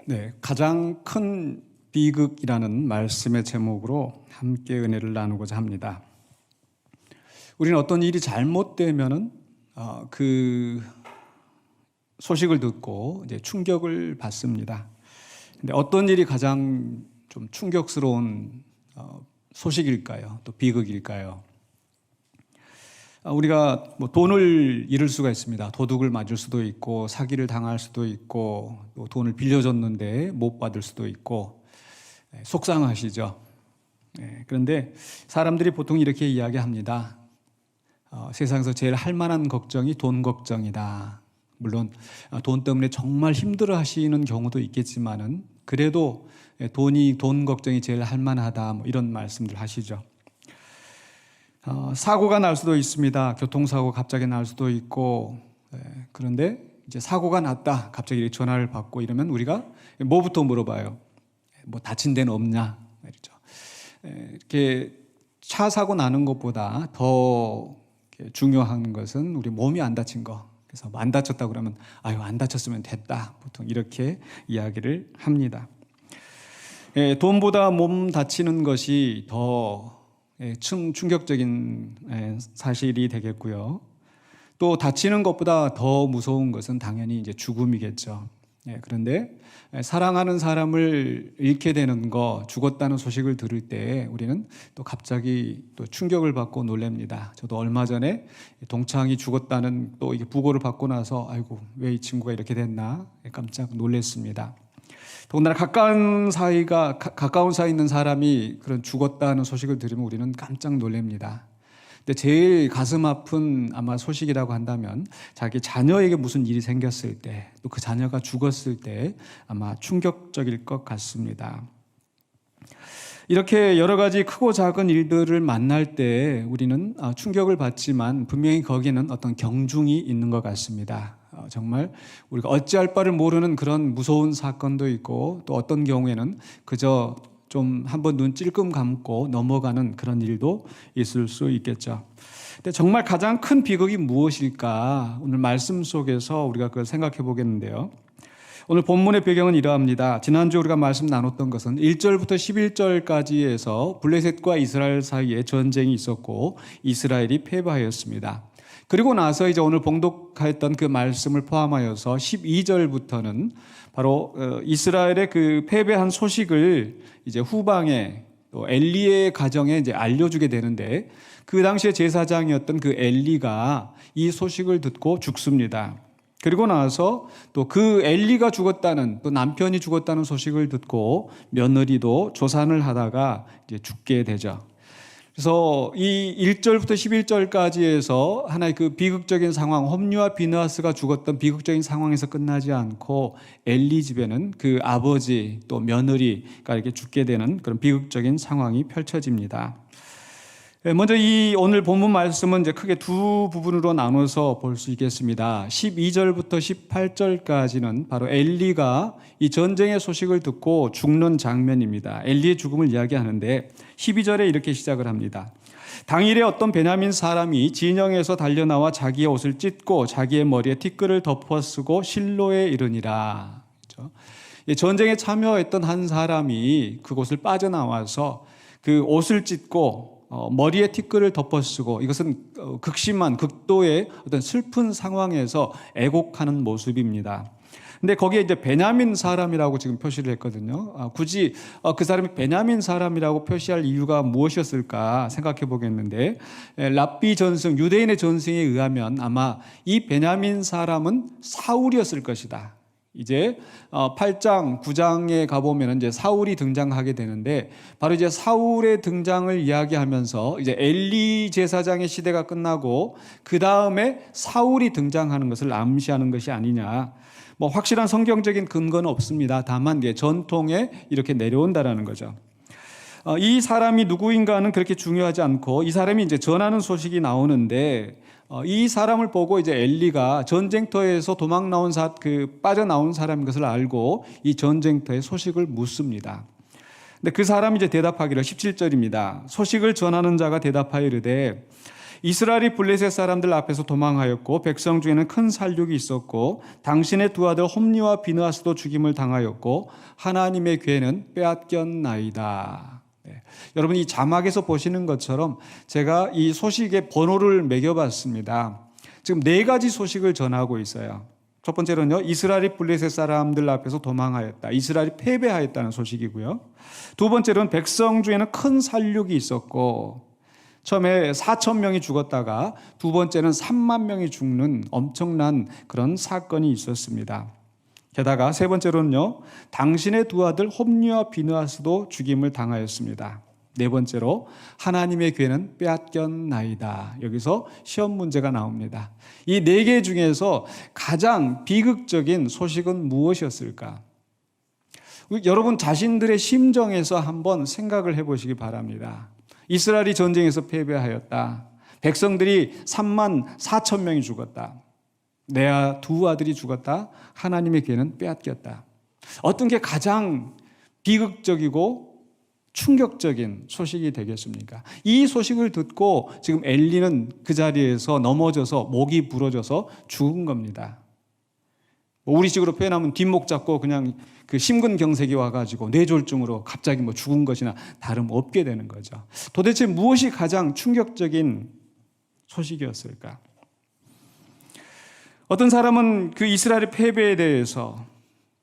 네, 가장 큰 비극이라는 말씀의 제목으로 함께 은혜를 나누고자 합니다. 우리는 어떤 일이 잘못되면은 그 소식을 듣고 이제 충격을 받습니다. 근데 어떤 일이 가장 좀 충격스러운 소식일까요? 또 비극일까요? 우리가 뭐 돈을 잃을 수가 있습니다. 도둑을 맞을 수도 있고 사기를 당할 수도 있고 또 돈을 빌려줬는데 못 받을 수도 있고 속상하시죠. 그런데 사람들이 보통 이렇게 이야기합니다. 세상에서 제일 할 만한 걱정이 돈 걱정이다. 물론 돈 때문에 정말 힘들어 하시는 경우도 있겠지만은 그래도 돈 걱정이 제일 할 만하다. 뭐 이런 말씀들 하시죠. 사고가 날 수도 있습니다. 교통사고 갑자기 날 수도 있고, 그런데 이제 사고가 났다. 갑자기 이렇게 전화를 받고 이러면 우리가 뭐부터 물어봐요? 뭐 다친 데는 없냐? 말이죠. 이렇게 차 사고 나는 것보다 더 중요한 것은 우리 몸이 안 다친 거. 그래서 안 다쳤다 그러면 아유 안 다쳤으면 됐다. 보통 이렇게 이야기를 합니다. 돈보다 몸 다치는 것이 더 충격적인 사실이 되겠고요. 또 다치는 것보다 더 무서운 것은 당연히 이제 죽음이겠죠. 그런데 사랑하는 사람을 잃게 되는 거, 죽었다는 소식을 들을 때 우리는 또 갑자기 또 충격을 받고 놀랍니다. 저도 얼마 전에 동창이 죽었다는 또 이게 부고를 받고 나서 아이고 왜 이 친구가 이렇게 됐나 깜짝 놀랐습니다. 더군다나 가까운 사이에 있는 사람이 그런 죽었다는 소식을 들으면 우리는 깜짝 놀랍니다. 근데 제일 가슴 아픈 아마 소식이라고 한다면 자기 자녀에게 무슨 일이 생겼을 때, 또 그 자녀가 죽었을 때 아마 충격적일 것 같습니다. 이렇게 여러 가지 크고 작은 일들을 만날 때 우리는 충격을 받지만 분명히 거기는 어떤 경중이 있는 것 같습니다. 정말 우리가 어찌할 바를 모르는 그런 무서운 사건도 있고 또 어떤 경우에는 그저 좀 한번 눈 찔끔 감고 넘어가는 그런 일도 있을 수 있겠죠. 근데 정말 가장 큰 비극이 무엇일까? 오늘 말씀 속에서 우리가 그걸 생각해 보겠는데요. 오늘 본문의 배경은 이러합니다. 지난주 우리가 말씀 나눴던 것은 1절부터 11절까지에서 블레셋과 이스라엘 사이에 전쟁이 있었고 이스라엘이 패배하였습니다. 그리고 나서 이제 오늘 봉독했던 그 말씀을 포함하여서 12절부터는 바로 이스라엘의 그 패배한 소식을 이제 후방에 또 엘리의 가정에 이제 알려주게 되는데 그 당시에 제사장이었던 그 엘리가 이 소식을 듣고 죽습니다. 그리고 나서 또 그 엘리가 죽었다는 또 남편이 죽었다는 소식을 듣고 며느리도 조산을 하다가 이제 죽게 되죠. 그래서 이 1절부터 11절까지에서 하나의 그 비극적인 상황, 홈리와 비느하스가 죽었던 비극적인 상황에서 끝나지 않고 엘리 집에는 그 아버지 또 며느리가 이렇게 죽게 되는 그런 비극적인 상황이 펼쳐집니다. 먼저 이 오늘 본문 말씀은 이제 크게 두 부분으로 나눠서 볼 수 있겠습니다. 12절부터 18절까지는 바로 엘리가 이 전쟁의 소식을 듣고 죽는 장면입니다. 엘리의 죽음을 이야기하는데 12절에 이렇게 시작을 합니다. 당일에 어떤 베냐민 사람이 진영에서 달려나와 자기의 옷을 찢고 자기의 머리에 티끌을 덮어쓰고 실로에 이르니라. 그렇죠? 전쟁에 참여했던 한 사람이 그곳을 빠져나와서 그 옷을 찢고 머리에 티끌을 덮어쓰고 이것은 극심한 극도의 어떤 슬픈 상황에서 애곡하는 모습입니다. 근데 거기에 이제 베냐민 사람이라고 지금 표시를 했거든요. 굳이 그 사람이 베냐민 사람이라고 표시할 이유가 무엇이었을까 생각해 보겠는데 랍비 전승, 유대인의 전승에 의하면 아마 이 베냐민 사람은 사울이었을 것이다. 이제 8장, 9장에 가보면 이제 사울이 등장하게 되는데 바로 이제 사울의 등장을 이야기하면서 이제 엘리 제사장의 시대가 끝나고 그 다음에 사울이 등장하는 것을 암시하는 것이 아니냐. 뭐 확실한 성경적인 근거는 없습니다. 다만 전통에 이렇게 내려온다라는 거죠. 이 사람이 누구인가는 그렇게 중요하지 않고 이 사람이 이제 전하는 소식이 나오는데 이 사람을 보고 이제 엘리가 전쟁터에서 빠져나온 사람인 것을 알고 이 전쟁터의 소식을 묻습니다. 근데 그 사람이 이제 대답하기를 17절입니다. 소식을 전하는 자가 대답하여 이르되 이스라엘이 블레셋 사람들 앞에서 도망하였고 백성 중에는 큰 살육이 있었고 당신의 두 아들 홈리와 비느하스도 죽임을 당하였고 하나님의 괴는 빼앗겼나이다. 네. 여러분 이 자막에서 보시는 것처럼 제가 이 소식의 번호를 매겨봤습니다. 지금 4가지 소식을 전하고 있어요. 첫 번째로는요, 이스라엘이 블레셋 사람들 앞에서 도망하였다. 이스라엘이 패배하였다는 소식이고요. 두 번째로는 백성 중에는 큰 살육이 있었고 처음에 4천 명이 죽었다가 두 번째는 3만 명이 죽는 엄청난 그런 사건이 있었습니다. 게다가 세 번째로는요, 당신의 두 아들 홈리와 비느하스도 죽임을 당하였습니다. 네 번째로 하나님의 괴는 빼앗겼나이다. 여기서 시험 문제가 나옵니다. 이 4개 중에서 가장 비극적인 소식은 무엇이었을까? 여러분 자신들의 심정에서 한번 생각을 해보시기 바랍니다. 이스라엘이 전쟁에서 패배하였다. 백성들이 3만 4천 명이 죽었다. 내 두 아들이 죽었다. 하나님의 괴는 빼앗겼다. 어떤 게 가장 비극적이고 충격적인 소식이 되겠습니까? 이 소식을 듣고 지금 엘리는 그 자리에서 넘어져서 목이 부러져서 죽은 겁니다. 우리식으로 표현하면 뒷목 잡고 그냥 그 심근경색이 와가지고 뇌졸중으로 갑자기 죽은 것이나 다름없게 되는 거죠. 도대체 무엇이 가장 충격적인 소식이었을까? 어떤 사람은 그 이스라엘의 패배에 대해서,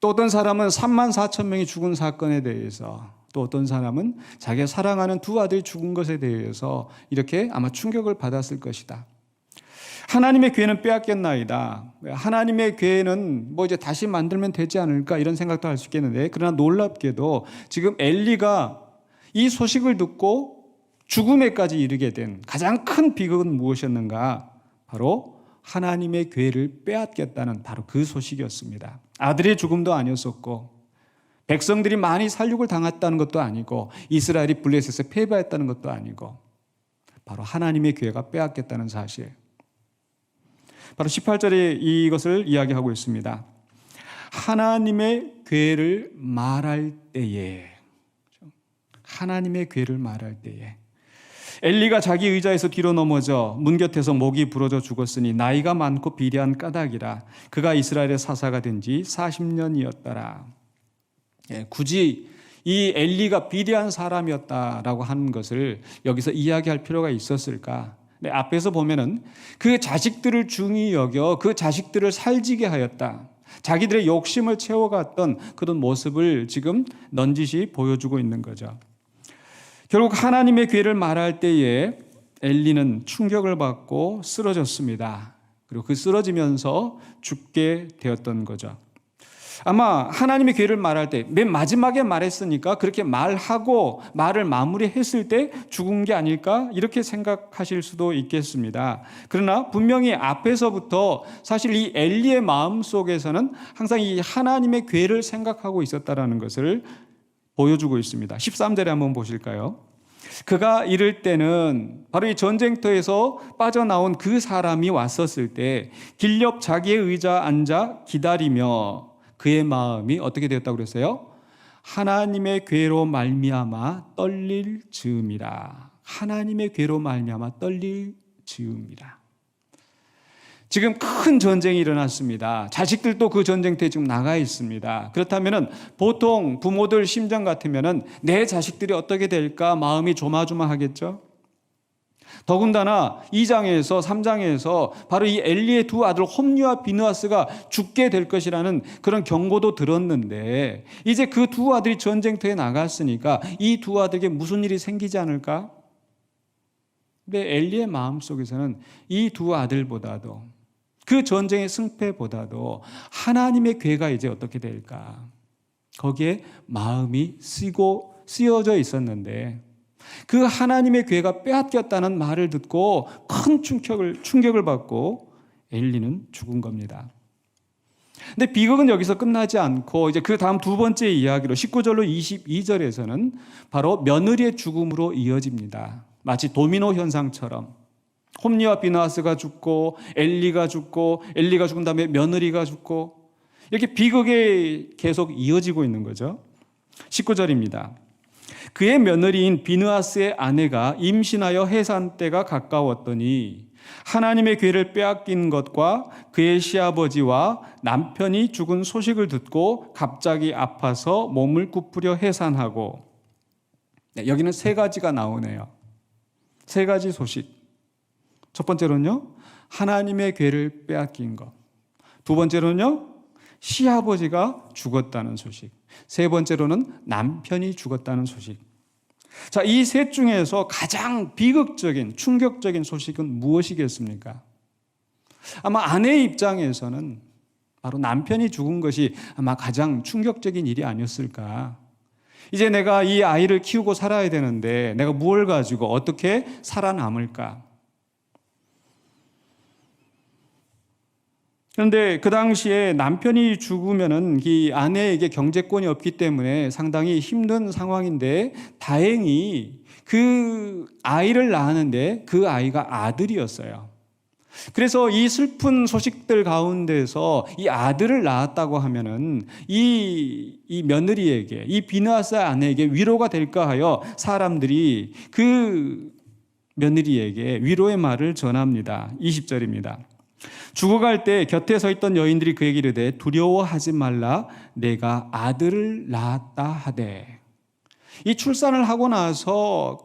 또 어떤 사람은 3만 4천 명이 죽은 사건에 대해서, 또 어떤 사람은 자기가 사랑하는 두 아들이 죽은 것에 대해서 이렇게 아마 충격을 받았을 것이다. 하나님의 괴는 빼앗겼나이다. 하나님의 괴는 이제 다시 만들면 되지 않을까 이런 생각도 할 수 있겠는데, 그러나 놀랍게도 지금 엘리가 이 소식을 듣고 죽음에까지 이르게 된 가장 큰 비극은 무엇이었는가? 바로 하나님의 괴를 빼앗겼다는 바로 그 소식이었습니다. 아들의 죽음도 아니었었고 백성들이 많이 살육을 당했다는 것도 아니고 이스라엘이 블레셋에 패배했다는 것도 아니고 바로 하나님의 괴가 빼앗겼다는 사실. 바로 18절에 이것을 이야기하고 있습니다. 하나님의 괴를 말할 때에, 하나님의 괴를 말할 때에 엘리가 자기 의자에서 뒤로 넘어져 문 곁에서 목이 부러져 죽었으니 나이가 많고 비리한 까닭이라. 그가 이스라엘의 사사가 된 지 40년이었더라. 굳이 이 엘리가 비리한 사람이었다라고 하는 것을 여기서 이야기할 필요가 있었을까? 앞에서 보면은 그 자식들을 중히 여겨 그 자식들을 살지게 하였다. 자기들의 욕심을 채워갔던 그런 모습을 지금 넌지시 보여주고 있는 거죠. 결국 하나님의 괴를 말할 때에 엘리는 충격을 받고 쓰러졌습니다. 그리고 그 쓰러지면서 죽게 되었던 거죠. 아마 하나님의 괴를 말할 때 맨 마지막에 말했으니까 그렇게 말하고 말을 마무리했을 때 죽은 게 아닐까 이렇게 생각하실 수도 있겠습니다. 그러나 분명히 앞에서부터 사실 이 엘리의 마음속에서는 항상 이 하나님의 괴를 생각하고 있었다라는 것을 보여주고 있습니다. 13절에 한번 보실까요? 그가 이를 때는 바로 이 전쟁터에서 빠져나온 그 사람이 왔었을 때 길 옆 자기의 의자 앉아 기다리며 그의 마음이 어떻게 되었다고 그랬어요? 하나님의 괴로 말미암아 떨릴 즈음이라. 하나님의 괴로 말미암아 떨릴 즈음이라. 지금 큰 전쟁이 일어났습니다. 자식들도 그 전쟁터에 지금 나가 있습니다. 그렇다면 보통 부모들 심정 같으면 내 자식들이 어떻게 될까 마음이 조마조마하겠죠. 더군다나 2장에서 3장에서 바로 이 엘리의 두 아들 홈리와 비느하스가 죽게 될 것이라는 그런 경고도 들었는데 이제 그 두 아들이 전쟁터에 나갔으니까 이 두 아들에게 무슨 일이 생기지 않을까? 근데 엘리의 마음속에서는 이 두 아들보다도 그 전쟁의 승패보다도 하나님의 괴가 이제 어떻게 될까? 거기에 마음이 쓰여져 있었는데 그 하나님의 괴가 빼앗겼다는 말을 듣고 큰 충격을 받고 엘리는 죽은 겁니다. 근데 비극은 여기서 끝나지 않고 이제 그 다음 두 번째 이야기로 19절로 22절에서는 바로 며느리의 죽음으로 이어집니다. 마치 도미노 현상처럼 홈리와 비느하스가 죽고 엘리가 죽은 다음에 며느리가 죽고 이렇게 비극이 계속 이어지고 있는 거죠. 19절입니다. 그의 며느리인 비느하스의 아내가 임신하여 해산 때가 가까웠더니 하나님의 궤를 빼앗긴 것과 그의 시아버지와 남편이 죽은 소식을 듣고 갑자기 아파서 몸을 굽으려 해산하고. 여기는 세 가지가 나오네요. 세 가지 소식. 첫 번째로는요, 하나님의 궤를 빼앗긴 것. 두 번째로는요, 시아버지가 죽었다는 소식. 세 번째로는 남편이 죽었다는 소식. 자, 이 셋 중에서 가장 비극적인, 충격적인 소식은 무엇이겠습니까? 아마 아내의 입장에서는 바로 남편이 죽은 것이 아마 가장 충격적인 일이 아니었을까. 이제 내가 이 아이를 키우고 살아야 되는데 내가 무엇을 가지고 어떻게 살아남을까? 그런데 그 당시에 남편이 죽으면은 이 아내에게 경제권이 없기 때문에 상당히 힘든 상황인데 다행히 그 아이를 낳았는데 그 아이가 아들이었어요. 그래서 이 슬픈 소식들 가운데서 이 아들을 낳았다고 하면은 이 며느리에게, 이 비느하스 아내에게 위로가 될까 하여 사람들이 그 며느리에게 위로의 말을 전합니다. 20절입니다. 죽어갈 때 곁에 서 있던 여인들이 그에게 이르되 두려워하지 말라, 내가 아들을 낳았다 하되. 이 출산을 하고 나서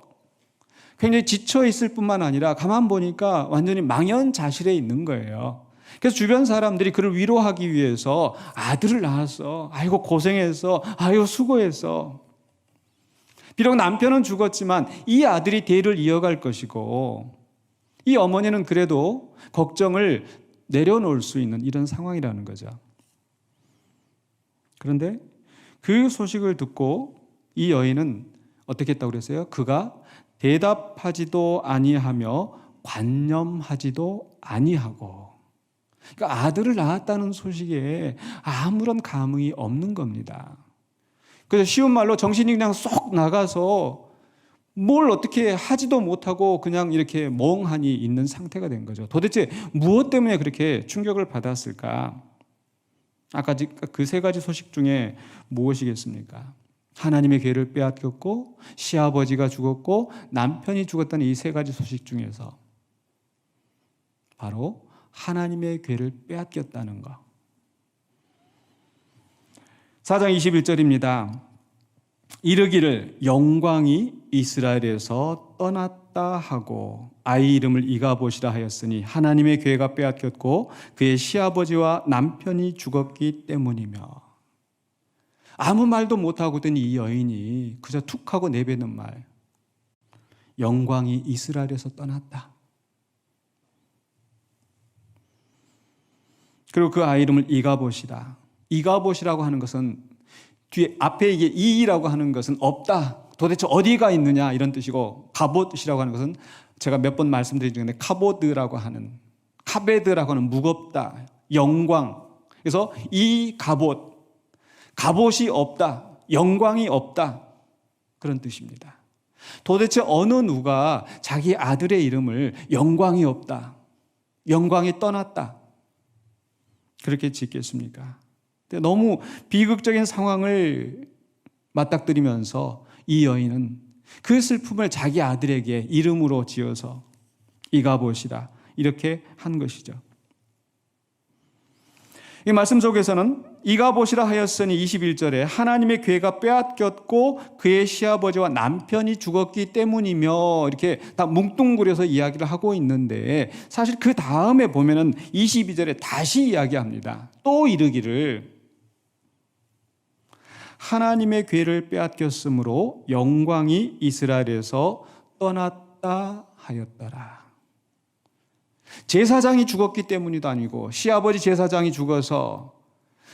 굉장히 지쳐 있을 뿐만 아니라 가만 보니까 완전히 망연자실해 있는 거예요. 그래서 주변 사람들이 그를 위로하기 위해서 아들을 낳았어, 아이고 고생했어, 아이고 수고했어. 비록 남편은 죽었지만 이 아들이 대를 이어갈 것이고, 이 어머니는 그래도 걱정을 내려놓을 수 있는 이런 상황이라는 거죠. 그런데 그 소식을 듣고 이 여인은 어떻게 했다고 그랬어요? 그가 대답하지도 아니하며 관념하지도 아니하고. 그러니까 아들을 낳았다는 소식에 아무런 감흥이 없는 겁니다. 그래서 쉬운 말로 정신이 그냥 쏙 나가서 뭘 어떻게 하지도 못하고 그냥 이렇게 멍하니 있는 상태가 된 거죠. 도대체 무엇 때문에 그렇게 충격을 받았을까? 아까 그 세 가지 소식 중에 무엇이겠습니까? 하나님의 궤를 빼앗겼고, 시아버지가 죽었고, 남편이 죽었다는 이 세 가지 소식 중에서 바로 하나님의 궤를 빼앗겼다는 것. 4장 21절입니다. 이르기를 영광이 이스라엘에서 떠났다 하고 아이 이름을 이가봇이라 하였으니 하나님의 궤가 빼앗겼고 그의 시아버지와 남편이 죽었기 때문이며. 아무 말도 못하고 있던 이 여인이 그저 툭 하고 내뱉는 말, 영광이 이스라엘에서 떠났다. 그리고 그 아이 이름을 이가봇이다. 이가봇이라고 하는 것은 뒤에 앞에 이게 이라고 하는 것은 없다, 도대체 어디가 있느냐 이런 뜻이고, 가봇이라고 하는 것은 제가 몇 번 말씀드린 적인데 카보드라고 하는, 카베드라고 하는 무겁다, 영광. 그래서 이 가봇, 가봇이 없다, 영광이 없다, 그런 뜻입니다. 도대체 어느 누가 자기 아들의 이름을 영광이 없다, 영광이 떠났다 그렇게 짓겠습니까? 너무 비극적인 상황을 맞닥뜨리면서 이 여인은 그 슬픔을 자기 아들에게 이름으로 지어서 이가봇이다 이렇게 한 것이죠. 이 말씀 속에서는 이가봇이라 하였으니 21절에 하나님의 궤가 빼앗겼고 그의 시아버지와 남편이 죽었기 때문이며 이렇게 다 뭉뚱그려서 이야기를 하고 있는데, 사실 그 다음에 보면은 22절에 다시 이야기합니다. 또 이르기를 하나님의 궤를 빼앗겼으므로 영광이 이스라엘에서 떠났다 하였더라. 제사장이 죽었기 때문이도 아니고, 시아버지 제사장이 죽어서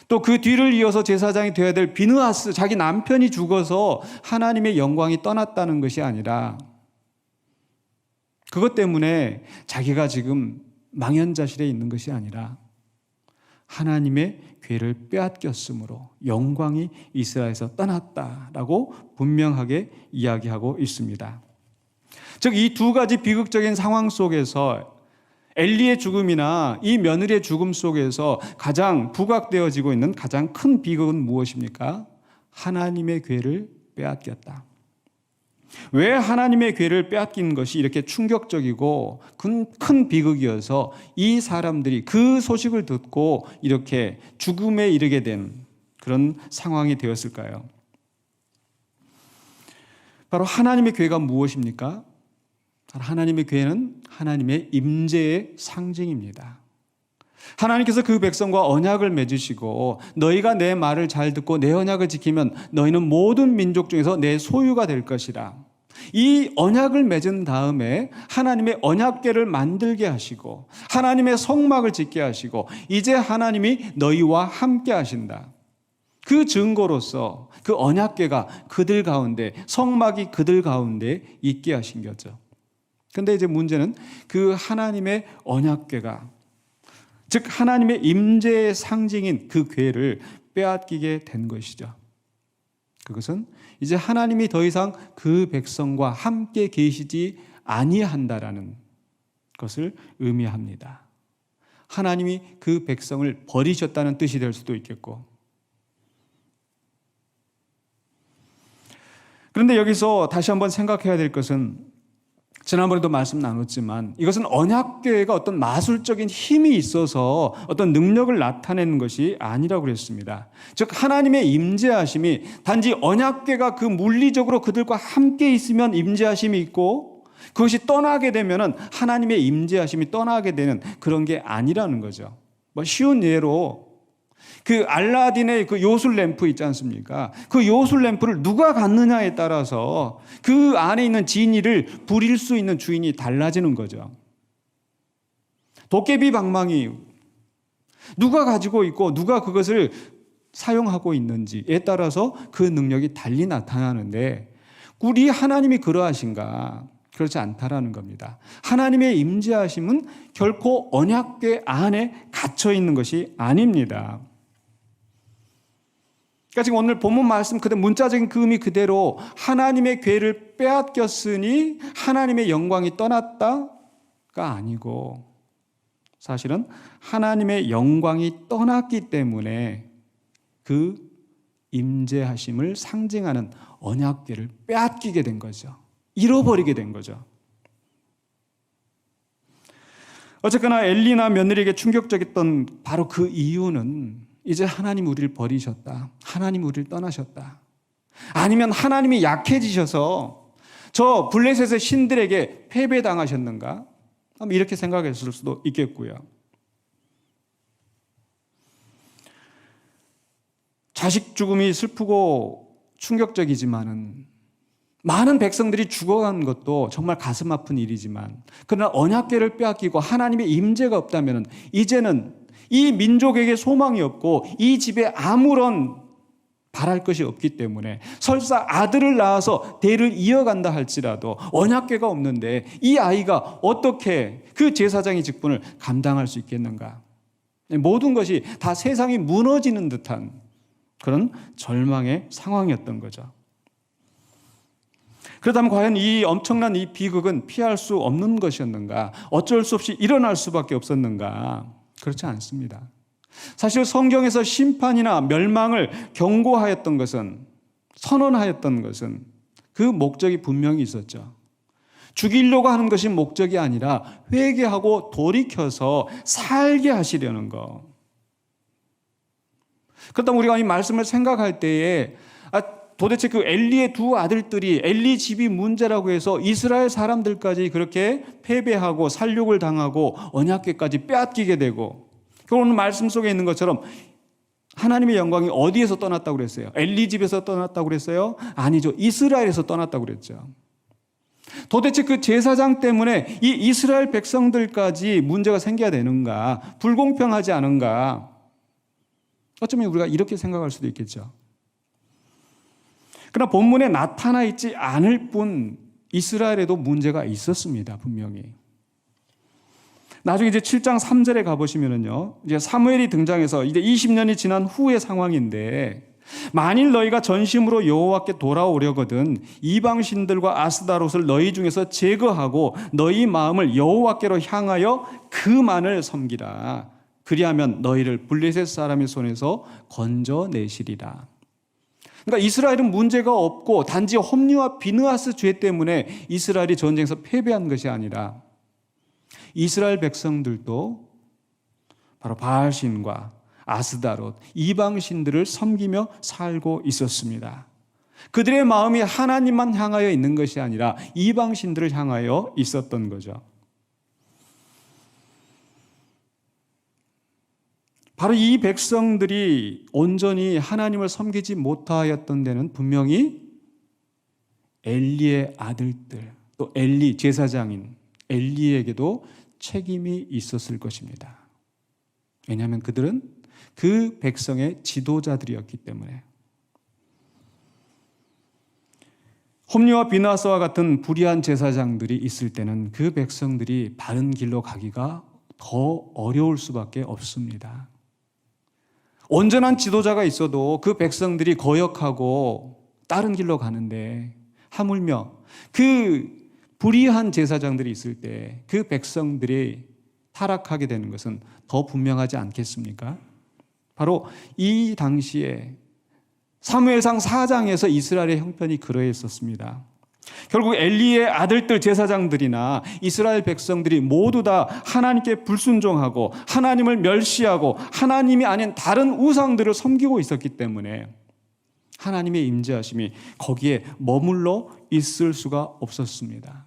또 그 뒤를 이어서 제사장이 되어야 될 비느하스 자기 남편이 죽어서 하나님의 영광이 떠났다는 것이 아니라, 그것 때문에 자기가 지금 망연자실해 있는 것이 아니라 하나님의 궤를 빼앗겼으므로 영광이 이스라엘에서 떠났다라고 분명하게 이야기하고 있습니다. 즉 이 두 가지 비극적인 상황 속에서 엘리의 죽음이나 이 며느리의 죽음 속에서 가장 부각되어지고 있는 가장 큰 비극은 무엇입니까? 하나님의 궤를 빼앗겼다. 왜 하나님의 괴를 빼앗긴 것이 이렇게 충격적이고 큰 비극이어서 이 사람들이 그 소식을 듣고 이렇게 죽음에 이르게 된 그런 상황이 되었을까요? 바로 하나님의 괴가 무엇입니까? 하나님의 괴는 하나님의 임재의 상징입니다. 하나님께서 그 백성과 언약을 맺으시고 너희가 내 말을 잘 듣고 내 언약을 지키면 너희는 모든 민족 중에서 내 소유가 될 것이라. 이 언약을 맺은 다음에 하나님의 언약궤를 만들게 하시고 하나님의 성막을 짓게 하시고 이제 하나님이 너희와 함께 하신다. 그 증거로서 그 언약궤가 그들 가운데, 성막이 그들 가운데 있게 하신 거죠. 그런데 이제 문제는 그 하나님의 언약궤가, 즉 하나님의 임재의 상징인 그 궤를 빼앗기게 된 것이죠. 그것은 이제 하나님이 더 이상 그 백성과 함께 계시지 아니한다라는 것을 의미합니다. 하나님이 그 백성을 버리셨다는 뜻이 될 수도 있겠고, 그런데 여기서 다시 한번 생각해야 될 것은, 지난번에도 말씀 나눴지만 이것은 언약궤가 어떤 마술적인 힘이 있어서 어떤 능력을 나타내는 것이 아니라고 그랬습니다. 즉 하나님의 임재하심이 단지 언약궤가 그 물리적으로 그들과 함께 있으면 임재하심이 있고, 그것이 떠나게 되면은 하나님의 임재하심이 떠나게 되는 그런 게 아니라는 거죠. 쉬운 예로 그 알라딘의 그 요술 램프 있지 않습니까? 그 요술 램프를 누가 갖느냐에 따라서 그 안에 있는 지니를 부릴 수 있는 주인이 달라지는 거죠. 도깨비 방망이 누가 가지고 있고 누가 그것을 사용하고 있는지에 따라서 그 능력이 달리 나타나는데, 우리 하나님이 그러하신가? 그렇지 않다라는 겁니다. 하나님의 임재하심은 결코 언약궤 안에 갇혀 있는 것이 아닙니다. 그러니까 지금 오늘 본문 말씀 그대로, 문자적인 그 의미 그대로 하나님의 궤를 빼앗겼으니 하나님의 영광이 떠났다가 아니고, 사실은 하나님의 영광이 떠났기 때문에 그 임재하심을 상징하는 언약궤를 빼앗기게 된 거죠. 잃어버리게 된 거죠. 어쨌거나 엘리나 며느리에게 충격적이었던 바로 그 이유는 이제 하나님 우리를 버리셨다, 하나님 우리를 떠나셨다, 아니면 하나님이 약해지셔서 저 블레셋의 신들에게 패배당하셨는가, 이렇게 생각했을 수도 있겠고요. 자식 죽음이 슬프고 충격적이지만은, 많은 백성들이 죽어간 것도 정말 가슴 아픈 일이지만, 그러나 언약궤를 빼앗기고 하나님의 임재가 없다면 이제는 이 민족에게 소망이 없고 이 집에 아무런 바랄 것이 없기 때문에, 설사 아들을 낳아서 대를 이어간다 할지라도 언약궤가 없는데 이 아이가 어떻게 그 제사장의 직분을 감당할 수 있겠는가? 모든 것이 다 세상이 무너지는 듯한 그런 절망의 상황이었던 거죠. 그렇다면 과연 이 엄청난 이 비극은 피할 수 없는 것이었는가? 어쩔 수 없이 일어날 수밖에 없었는가? 그렇지 않습니다. 사실 성경에서 심판이나 멸망을 경고하였던 것은, 선언하였던 것은 그 목적이 분명히 있었죠. 죽이려고 하는 것이 목적이 아니라 회개하고 돌이켜서 살게 하시려는 것. 그렇다면 우리가 이 말씀을 생각할 때에 도대체 그 엘리의 두 아들들이 엘리 집이 문제라고 해서 이스라엘 사람들까지 그렇게 패배하고 살육을 당하고 언약궤까지 빼앗기게 되고, 오늘 말씀 속에 있는 것처럼 하나님의 영광이 어디에서 떠났다고 그랬어요? 엘리 집에서 떠났다고 그랬어요? 아니죠. 이스라엘에서 떠났다고 그랬죠. 도대체 그 제사장 때문에 이 이스라엘 백성들까지 문제가 생겨야 되는가? 불공평하지 않은가? 어쩌면 우리가 이렇게 생각할 수도 있겠죠. 그러나 본문에 나타나 있지 않을 뿐 이스라엘에도 문제가 있었습니다. 분명히. 나중에 이제 7장 3절에 가보시면은요, 이제 사무엘이 등장해서 이제 20년이 지난 후의 상황인데, 만일 너희가 전심으로 여호와께 돌아오려거든 이방 신들과 아스다롯을 너희 중에서 제거하고 너희 마음을 여호와께로 향하여 그만을 섬기라. 그리하면 너희를 블레셋 사람의 손에서 건져내시리라. 그러니까 이스라엘은 문제가 없고 단지 홈리와 비느하스 죄 때문에 이스라엘이 전쟁에서 패배한 것이 아니라 이스라엘 백성들도 바로 바알신과 아스다롯, 이방신들을 섬기며 살고 있었습니다. 그들의 마음이 하나님만 향하여 있는 것이 아니라 이방신들을 향하여 있었던 거죠. 바로 이 백성들이 온전히 하나님을 섬기지 못하였던 데는 분명히 엘리의 아들들, 또 엘리 제사장인 엘리에게도 책임이 있었을 것입니다. 왜냐하면 그들은 그 백성의 지도자들이었기 때문에. 홈리와 비나스와 같은 불의한 제사장들이 있을 때는 그 백성들이 바른 길로 가기가 더 어려울 수밖에 없습니다. 온전한 지도자가 있어도 그 백성들이 거역하고 다른 길로 가는데, 하물며 그 불의한 제사장들이 있을 때 그 백성들이 타락하게 되는 것은 더 분명하지 않겠습니까? 바로 이 당시에 사무엘상 4장에서 이스라엘의 형편이 그러했었습니다. 결국 엘리의 아들들 제사장들이나 이스라엘 백성들이 모두 다 하나님께 불순종하고 하나님을 멸시하고 하나님이 아닌 다른 우상들을 섬기고 있었기 때문에 하나님의 임재하심이 거기에 머물러 있을 수가 없었습니다.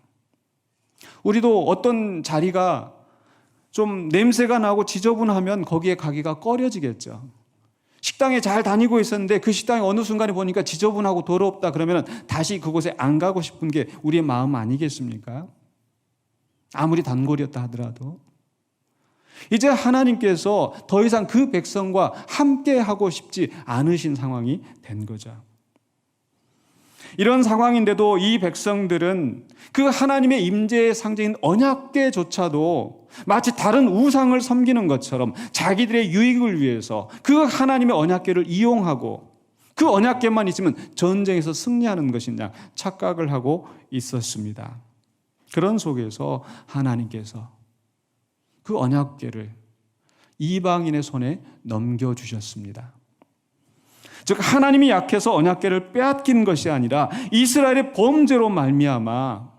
우리도 어떤 자리가 좀 냄새가 나고 지저분하면 거기에 가기가 꺼려지겠죠. 식당에 잘 다니고 있었는데 그 식당에 어느 순간에 보니까 지저분하고 더럽다 그러면 다시 그곳에 안 가고 싶은 게 우리의 마음 아니겠습니까? 아무리 단골이었다 하더라도. 이제 하나님께서 더 이상 그 백성과 함께 하고 싶지 않으신 상황이 된 거죠. 이런 상황인데도 이 백성들은 그 하나님의 임재의 상징인 언약궤조차도 마치 다른 우상을 섬기는 것처럼 자기들의 유익을 위해서 그 하나님의 언약궤를 이용하고 그 언약궤만 있으면 전쟁에서 승리하는 것이냐 착각을 하고 있었습니다. 그런 속에서 하나님께서 그 언약궤를 이방인의 손에 넘겨주셨습니다. 즉 하나님이 약해서 언약궤를 빼앗긴 것이 아니라 이스라엘의 범죄로 말미암아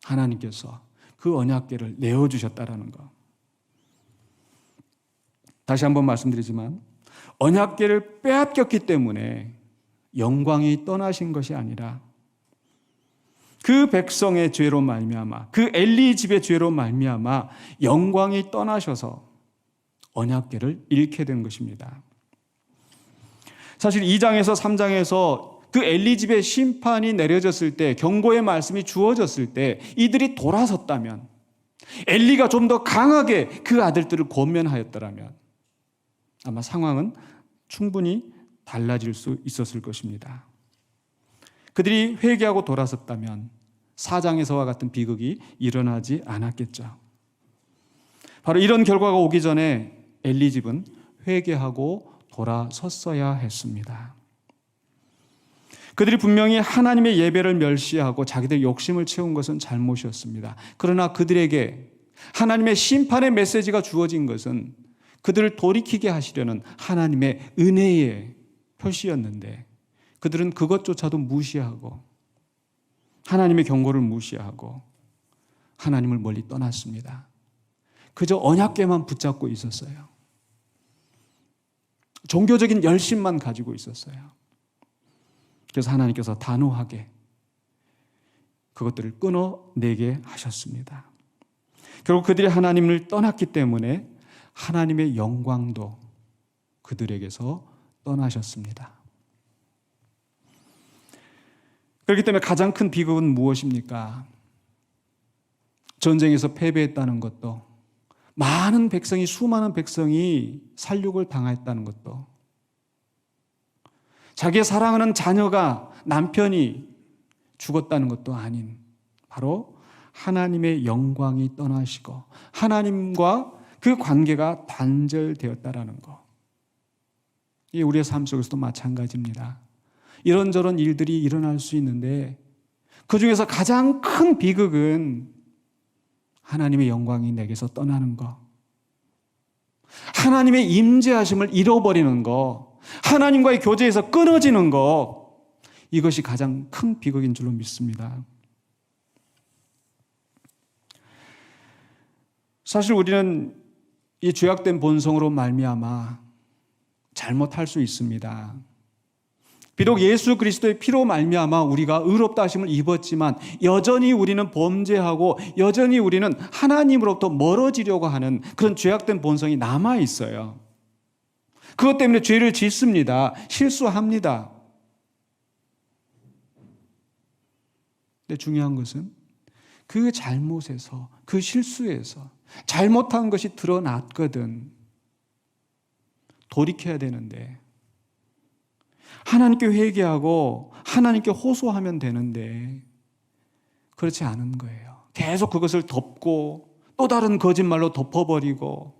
하나님께서 그 언약궤를 내어주셨다라는 것. 다시 한번 말씀드리지만 언약궤를 빼앗겼기 때문에 영광이 떠나신 것이 아니라 그 백성의 죄로 말미암아 그 엘리 집의 죄로 말미암아 영광이 떠나셔서 언약궤를 잃게 된 것입니다. 사실 2장에서 3장에서 그 엘리 집의 심판이 내려졌을 때, 경고의 말씀이 주어졌을 때 이들이 돌아섰다면, 엘리가 좀 더 강하게 그 아들들을 권면하였더라면 아마 상황은 충분히 달라질 수 있었을 것입니다. 그들이 회개하고 돌아섰다면 4장에서와 같은 비극이 일어나지 않았겠죠. 바로 이런 결과가 오기 전에 엘리 집은 회개하고 돌아섰어야 했습니다. 그들이 분명히 하나님의 예배를 멸시하고 자기들 욕심을 채운 것은 잘못이었습니다. 그러나 그들에게 하나님의 심판의 메시지가 주어진 것은 그들을 돌이키게 하시려는 하나님의 은혜의 표시였는데 그들은 그것조차도 무시하고 하나님의 경고를 무시하고 하나님을 멀리 떠났습니다. 그저 언약궤만 붙잡고 있었어요. 종교적인 열심만 가지고 있었어요. 그래서 하나님께서 단호하게 그것들을 끊어내게 하셨습니다. 결국 그들이 하나님을 떠났기 때문에 하나님의 영광도 그들에게서 떠나셨습니다. 그렇기 때문에 가장 큰 비극은 무엇입니까? 전쟁에서 패배했다는 것도, 많은 백성이, 수많은 백성이 살육을 당했다는 것도, 자기의 사랑하는 자녀가, 남편이 죽었다는 것도 아닌 바로 하나님의 영광이 떠나시고 하나님과 그 관계가 단절되었다라는 것. 이게 우리의 삶 속에서도 마찬가지입니다. 이런저런 일들이 일어날 수 있는데 그 중에서 가장 큰 비극은 하나님의 영광이 내게서 떠나는 것, 하나님의 임재하심을 잃어버리는 것, 거, 하나님과의 교제에서 끊어지는 거, 이것이 가장 큰 비극인 줄로 믿습니다. 사실 우리는 이 죄악된 본성으로 말미암아 잘못할 수 있습니다. 비록 예수 그리스도의 피로 말미암아 우리가 의롭다 하심을 입었지만 여전히 우리는 범죄하고 여전히 우리는 하나님으로부터 멀어지려고 하는 그런 죄악된 본성이 남아 있어요. 그것 때문에 죄를 짓습니다. 실수합니다. 근데 중요한 것은 그 잘못에서, 그 실수에서 잘못한 것이 드러났거든. 돌이켜야 되는데, 하나님께 회개하고 하나님께 호소하면 되는데 그렇지 않은 거예요. 계속 그것을 덮고 또 다른 거짓말로 덮어버리고,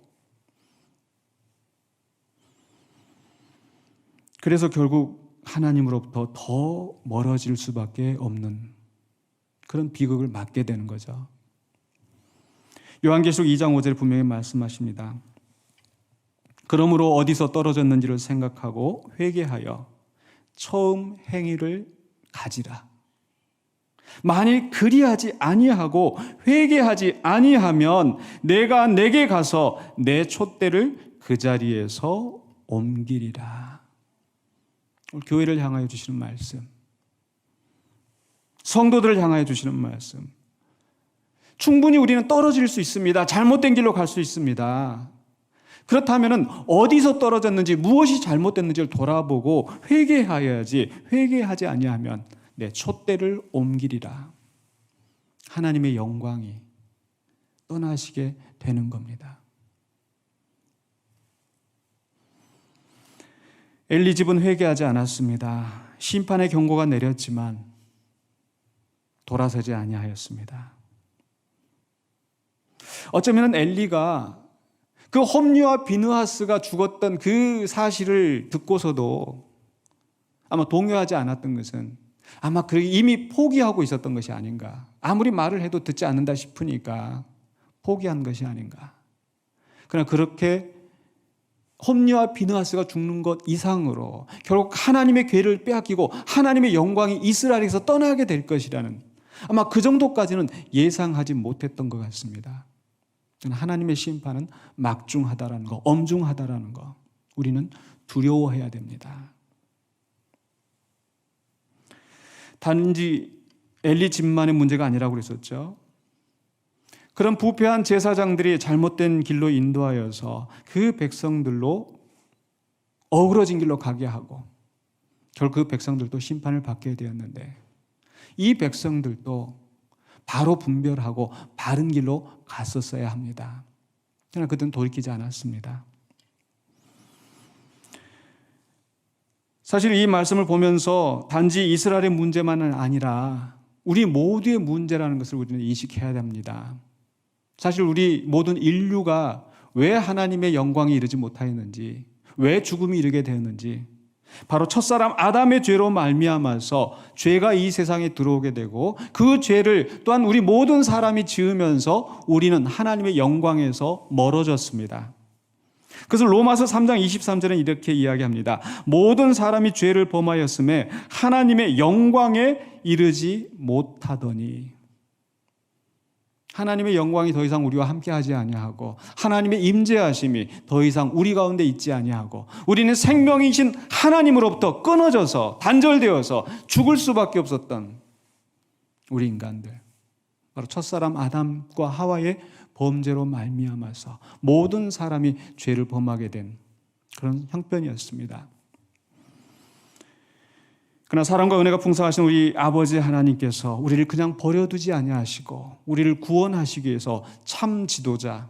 그래서 결국 하나님으로부터 더 멀어질 수밖에 없는 그런 비극을 맞게 되는 거죠. 요한계시록 2장 5절에 분명히 말씀하십니다. 그러므로 어디서 떨어졌는지를 생각하고 회개하여 처음 행위를 가지라. 만일 그리하지 아니하고 회개하지 아니하면 내가 내게 가서 내 촛대를 그 자리에서 옮기리라. 오늘 교회를 향하여 주시는 말씀, 성도들을 향하여 주시는 말씀. 충분히 우리는 떨어질 수 있습니다. 잘못된 길로 갈 수 있습니다. 그렇다면 어디서 떨어졌는지, 무엇이 잘못됐는지를 돌아보고 회개하여야지, 회개하지 아니하면 내 촛대를 옮기리라. 하나님의 영광이 떠나시게 되는 겁니다. 엘리 집은 회개하지 않았습니다. 심판의 경고가 내렸지만 돌아서지 아니하였습니다. 어쩌면 엘리가 그 홈리와 비느하스가 죽었던 그 사실을 듣고서도 아마 동요하지 않았던 것은 아마 이미 포기하고 있었던 것이 아닌가. 아무리 말을 해도 듣지 않는다 싶으니까 포기한 것이 아닌가. 그러나 그렇게 홈리와 비느하스가 죽는 것 이상으로 결국 하나님의 괴를 빼앗기고 하나님의 영광이 이스라엘에서 떠나게 될 것이라는, 아마 그 정도까지는 예상하지 못했던 것 같습니다. 하나님의 심판은 막중하다라는 거, 엄중하다라는 거, 우리는 두려워해야 됩니다. 단지 엘리 집만의 문제가 아니라고 그랬었죠. 그런 부패한 제사장들이 잘못된 길로 인도하여서 그 백성들로 어그러진 길로 가게 하고 결국 그 백성들도 심판을 받게 되었는데, 이 백성들도 바로 분별하고 바른 길로 갔었어야 합니다. 그러나 그들은 돌이키지 않았습니다. 사실 이 말씀을 보면서 단지 이스라엘의 문제만은 아니라 우리 모두의 문제라는 것을 우리는 인식해야 됩니다. 사실 우리 모든 인류가 왜 하나님의 영광에 이르지 못하였는지, 왜 죽음이 이르게 되었는지, 바로 첫사람 아담의 죄로 말미암아서 죄가 이 세상에 들어오게 되고 그 죄를 또한 우리 모든 사람이 지으면서 우리는 하나님의 영광에서 멀어졌습니다. 그래서 로마서 3장 23절은 이렇게 이야기합니다. 모든 사람이 죄를 범하였음에 하나님의 영광에 이르지 못하더니, 하나님의 영광이 더 이상 우리와 함께하지 아니하고 하나님의 임재하심이 더 이상 우리 가운데 있지 아니하고 우리는 생명이신 하나님으로부터 끊어져서 단절되어서 죽을 수밖에 없었던 우리 인간들, 바로 첫사람 아담과 하와의 범죄로 말미암아서 모든 사람이 죄를 범하게 된 그런 형편이었습니다. 그러나 사랑과 은혜가 풍성하신 우리 아버지 하나님께서 우리를 그냥 버려두지 아니하시고 우리를 구원하시기 위해서 참 지도자,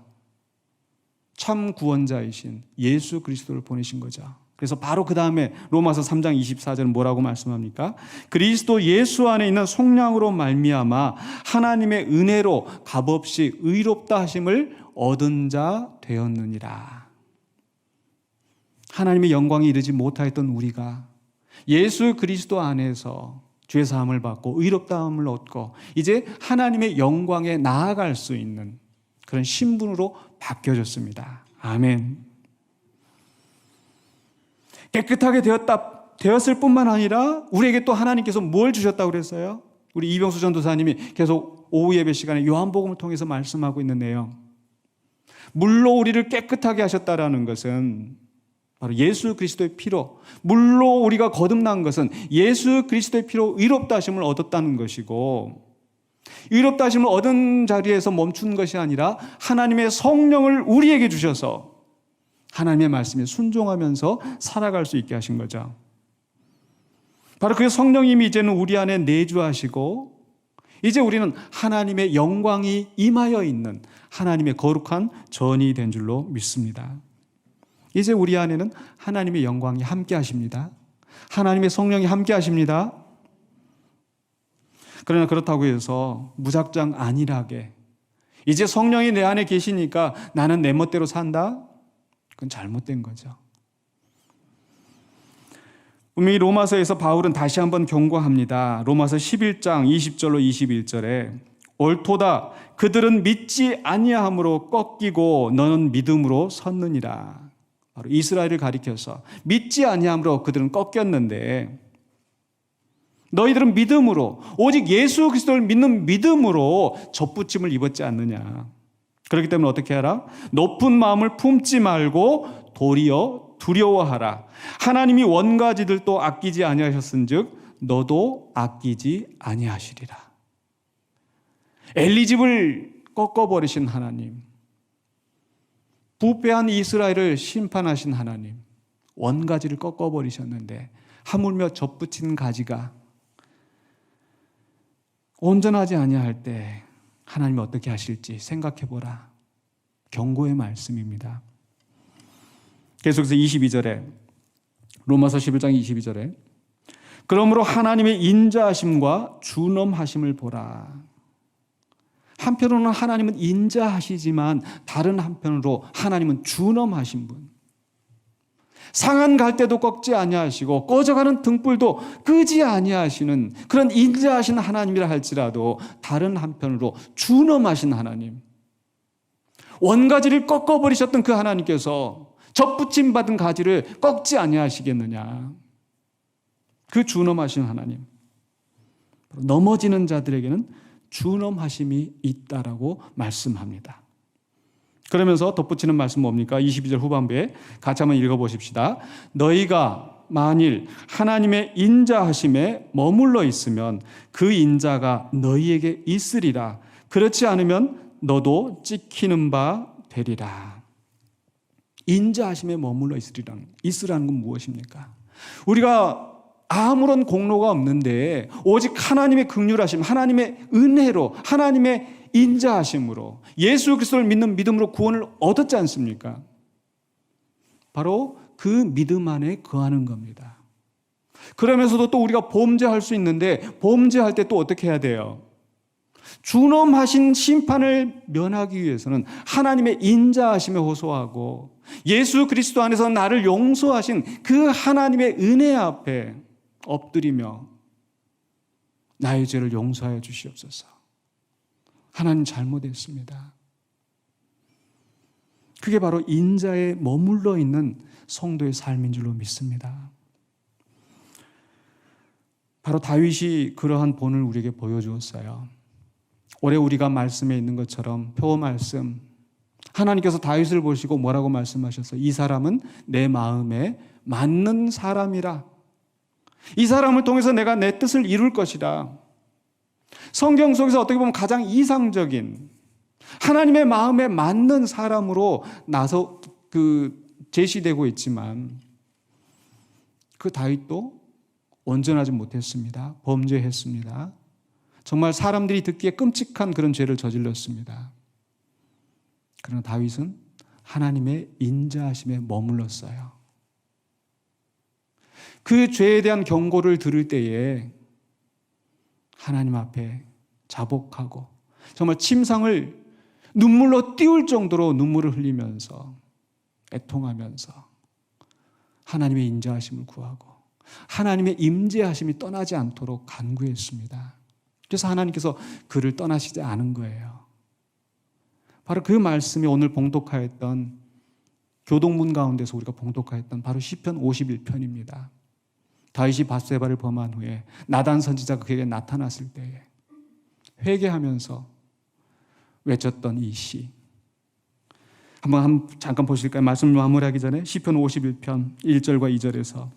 참 구원자이신 예수 그리스도를 보내신 거죠. 그래서 바로 그 다음에 로마서 3장 24절은 뭐라고 말씀합니까? 그리스도 예수 안에 있는 속량으로 말미암아 하나님의 은혜로 값없이 의롭다 하심을 얻은 자 되었느니라. 하나님의 영광이 이르지 못하였던 우리가 예수 그리스도 안에서 죄사함을 받고 의롭다함을 얻고 이제 하나님의 영광에 나아갈 수 있는 그런 신분으로 바뀌어졌습니다. 아멘. 깨끗하게 되었을 뿐만 아니라 우리에게 또 하나님께서 뭘 주셨다고 그랬어요? 우리 이병수 전도사님이 계속 오후 예배 시간에 요한복음을 통해서 말씀하고 있는 내용. 물로 우리를 깨끗하게 하셨다라는 것은 바로 예수 그리스도의 피로, 물로 우리가 거듭난 것은 예수 그리스도의 피로 의롭다 하심을 얻었다는 것이고, 의롭다 하심을 얻은 자리에서 멈춘 것이 아니라 하나님의 성령을 우리에게 주셔서 하나님의 말씀에 순종하면서 살아갈 수 있게 하신 거죠. 바로 그 성령님이 이제는 우리 안에 내주하시고, 이제 우리는 하나님의 영광이 임하여 있는 하나님의 거룩한 전이 된 줄로 믿습니다. 이제 우리 안에는 하나님의 영광이 함께 하십니다. 하나님의 성령이 함께 하십니다. 그러나 그렇다고 해서 무작정 안일하게 이제 성령이 내 안에 계시니까 나는 내 멋대로 산다? 그건 잘못된 거죠. 분명히 로마서에서 바울은 다시 한번 경고합니다. 로마서 11장 20절로 21절에 옳도다 그들은 믿지 아니함으로 꺾이고 너는 믿음으로 섰느니라. 바로 이스라엘을 가리켜서 믿지 아니함으로 그들은 꺾였는데 너희들은 믿음으로, 오직 예수 그리스도를 믿는 믿음으로 접붙임을 입었지 않느냐. 그렇기 때문에 어떻게 하라? 높은 마음을 품지 말고 도리어 두려워하라. 하나님이 원가지들도 아끼지 아니하셨은즉 너도 아끼지 아니하시리라. 엘리집을 꺾어버리신 하나님, 부패한 이스라엘을 심판하신 하나님, 원가지를 꺾어버리셨는데 하물며 접붙인 가지가 온전하지 아니할 때 하나님이 어떻게 하실지 생각해보라. 경고의 말씀입니다. 계속해서 22절에 로마서 11장 22절에 그러므로 하나님의 인자하심과 준엄하심을 보라. 한편으로는 하나님은 인자하시지만 다른 한편으로 하나님은 준엄하신 분. 상한 갈대도 꺾지 아니하시고 꺼져가는 등불도 끄지 아니하시는 그런 인자하신 하나님이라 할지라도 다른 한편으로 준엄하신 하나님, 원가지를 꺾어버리셨던 그 하나님께서 접붙임 받은 가지를 꺾지 아니하시겠느냐. 그 준엄하신 하나님, 넘어지는 자들에게는 준엄하심이 있다라고 말씀합니다. 그러면서 덧붙이는 말씀 뭡니까? 22절 후반부에 같이 한번 읽어보십시다. 너희가 만일 하나님의 인자하심에 머물러 있으면 그 인자가 너희에게 있으리라. 그렇지 않으면 너도 찍히는 바 되리라. 인자하심에 머물러 있으라는 건 무엇입니까? 우리가 아무런 공로가 없는데 오직 하나님의 긍휼하심, 하나님의 은혜로, 하나님의 인자하심으로 예수 그리스도를 믿는 믿음으로 구원을 얻었지 않습니까? 바로 그 믿음 안에 거하는 겁니다. 그러면서도 또 우리가 범죄할 수 있는데 범죄할 때 또 어떻게 해야 돼요? 준엄하신 심판을 면하기 위해서는 하나님의 인자하심에 호소하고 예수 그리스도 안에서 나를 용서하신 그 하나님의 은혜 앞에 엎드리며 나의 죄를 용서하여 주시옵소서. 하나님 잘못했습니다. 그게 바로 인자에 머물러 있는 성도의 삶인 줄로 믿습니다. 바로 다윗이 그러한 본을 우리에게 보여주었어요. 올해 우리가 말씀에 있는 것처럼 표 말씀, 하나님께서 다윗을 보시고 뭐라고 말씀하셨어요? 이 사람은 내 마음에 맞는 사람이라. 이 사람을 통해서 내가 내 뜻을 이룰 것이다. 성경 속에서 어떻게 보면 가장 이상적인 하나님의 마음에 맞는 사람으로 제시되고 있지만 그 다윗도 온전하지 못했습니다. 범죄했습니다. 정말 사람들이 듣기에 끔찍한 그런 죄를 저질렀습니다. 그러나 다윗은 하나님의 인자하심에 머물렀어요. 그 죄에 대한 경고를 들을 때에 하나님 앞에 자복하고 정말 침상을 눈물로 띄울 정도로 눈물을 흘리면서 애통하면서 하나님의 인자하심을 구하고 하나님의 임재하심이 떠나지 않도록 간구했습니다. 그래서 하나님께서 그를 떠나시지 않은 거예요. 바로 그 말씀이 오늘 봉독하였던 교동문 가운데서 우리가 봉독하였던 바로 시편 51편입니다. 다윗이 밧세바를 범한 후에 나단 선지자가 그에게 나타났을 때에 회개하면서 외쳤던 이 시. 한번 잠깐 보실까요? 말씀 마무리하기 전에 시편 51편 1절과 2절에서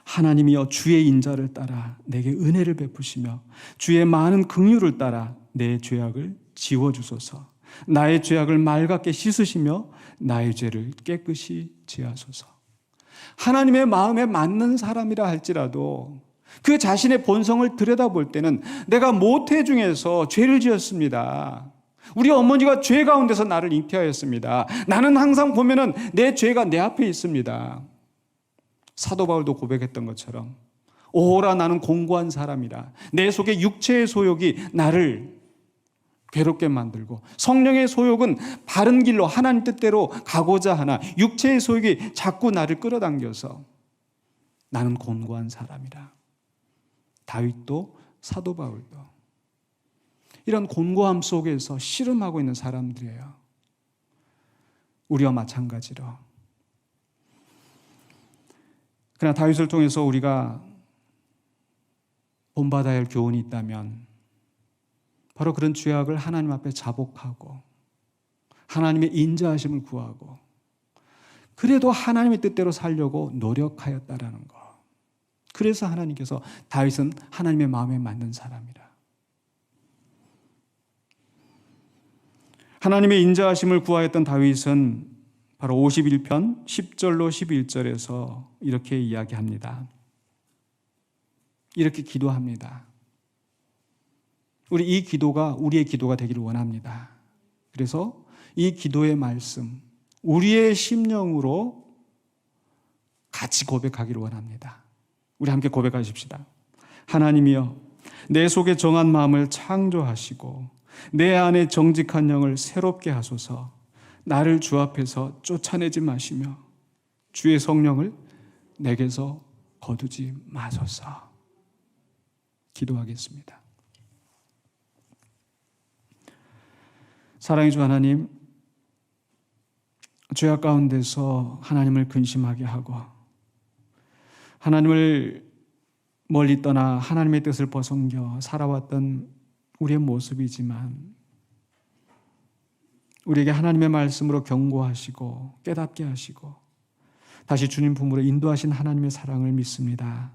하나님이여 주의 인자를 따라 내게 은혜를 베푸시며 주의 많은 긍휼을 따라 내 죄악을 지워주소서. 나의 죄악을 맑게 씻으시며 나의 죄를 깨끗이 지하소서. 하나님의 마음에 맞는 사람이라 할지라도 그 자신의 본성을 들여다볼 때는 내가 모태 중에서 죄를 지었습니다. 우리 어머니가 죄 가운데서 나를 잉태하였습니다. 나는 항상 보면은 내 죄가 내 앞에 있습니다. 사도 바울도 고백했던 것처럼 오호라 나는 공고한 사람이라. 내 속에 육체의 소욕이 나를 괴롭게 만들고 성령의 소욕은 바른 길로 하나님 뜻대로 가고자 하나 육체의 소욕이 자꾸 나를 끌어당겨서 나는 곤고한 사람이라. 다윗도 사도 바울도 이런 곤고함 속에서 씨름하고 있는 사람들이에요. 우리와 마찬가지로. 그러나 다윗을 통해서 우리가 본받아야 할 교훈이 있다면 바로 그런 죄악을 하나님 앞에 자복하고 하나님의 인자하심을 구하고 그래도 하나님의 뜻대로 살려고 노력하였다라는 것. 그래서 하나님께서 다윗은 하나님의 마음에 맞는 사람이라. 하나님의 인자하심을 구하였던 다윗은 바로 51편 10절로 11절에서 이렇게 이야기합니다. 이렇게 기도합니다. 우리 이 기도가 우리의 기도가 되기를 원합니다. 그래서 이 기도의 말씀, 우리의 심령으로 같이 고백하기를 원합니다. 우리 함께 고백하십시다. 하나님이여, 내 속에 정한 마음을 창조하시고 내 안에 정직한 영을 새롭게 하소서. 나를 주 앞에서 쫓아내지 마시며 주의 성령을 내게서 거두지 마소서. 기도하겠습니다. 사랑의 주 하나님, 죄악 가운데서 하나님을 근심하게 하고 하나님을 멀리 떠나 하나님의 뜻을 벗어겨 살아왔던 우리의 모습이지만 우리에게 하나님의 말씀으로 경고하시고 깨닫게 하시고 다시 주님 품으로 인도하신 하나님의 사랑을 믿습니다.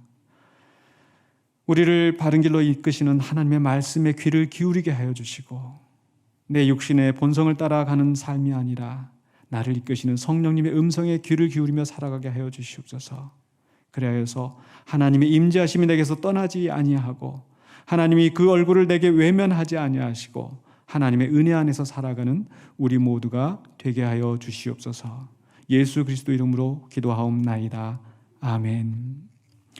우리를 바른 길로 이끄시는 하나님의 말씀에 귀를 기울이게 하여 주시고 내 육신의 본성을 따라가는 삶이 아니라 나를 이끄시는 성령님의 음성에 귀를 기울이며 살아가게 하여 주시옵소서. 그래서 하나님의 임재하심이 내게서 떠나지 아니하고 하나님이 그 얼굴을 내게 외면하지 아니하시고 하나님의 은혜 안에서 살아가는 우리 모두가 되게 하여 주시옵소서. 예수 그리스도 이름으로 기도하옵나이다. 아멘.